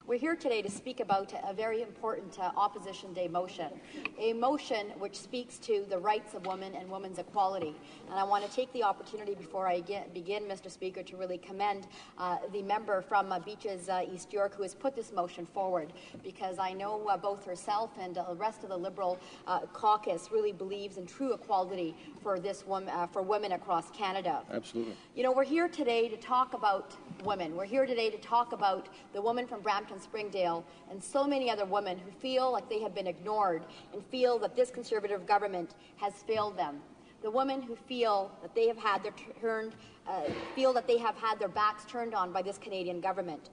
We're here today to speak about a very important Opposition Day motion, a motion which speaks to the rights of women and women's equality. And I want to take the opportunity before I begin, Mr. Speaker, to really commend the member from Beaches East York who has put this motion forward, because I know both herself and the rest of the Liberal caucus really believes in true equality for for women across Canada. Absolutely. You know, we're here today to talk about women. We're here today to talk about the woman from Brampton Springdale and so many other women who feel like they have been ignored and feel that this Conservative government has failed them. The women who feel that they have had their backs turned on by this Canadian government.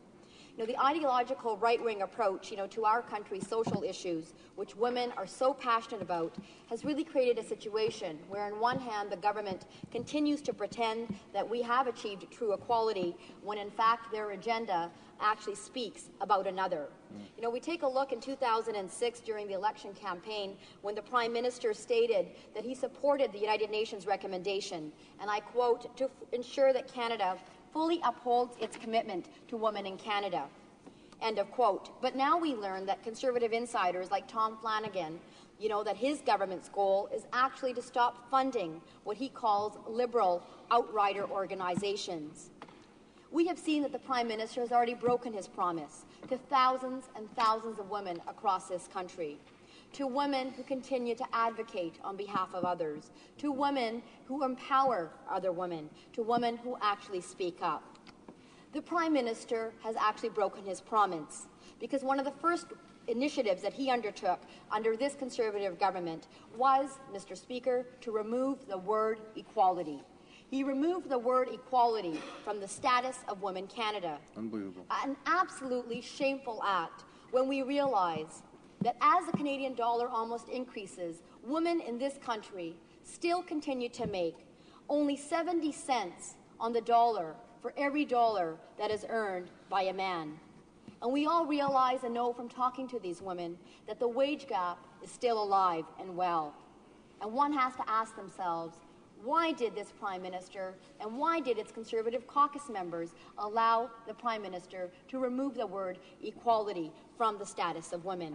You know, the ideological right-wing approach, to our country's social issues, which women are so passionate about, has really created a situation where, on one hand, the government continues to pretend that we have achieved true equality, when in fact their agenda actually speaks about another. You know, we take a look in 2006 during the election campaign when the Prime Minister stated that he supported the United Nations recommendation, and I quote, to ensure that Canada fully upholds its commitment to women in Canada. End of quote. But now we learn that Conservative insiders like Tom Flanagan, that his government's goal is actually to stop funding what he calls liberal outrider organizations. We have seen that the Prime Minister has already broken his promise to thousands and thousands of women across this country, to women who continue to advocate on behalf of others, to women who empower other women, to women who actually speak up. The Prime Minister has actually broken his promise, because one of the first initiatives that he undertook under this Conservative government was, Mr. Speaker, to remove the word equality. He removed the word equality from the status of Women Canada. Unbelievable. An absolutely shameful act when we realize that as the Canadian dollar almost increases, women in this country still continue to make only 70 cents on the dollar for every dollar that is earned by a man. And we all realize and know from talking to these women that the wage gap is still alive and well. And one has to ask themselves, why did this Prime Minister and why did its Conservative caucus members allow the Prime Minister to remove the word equality from the status of women?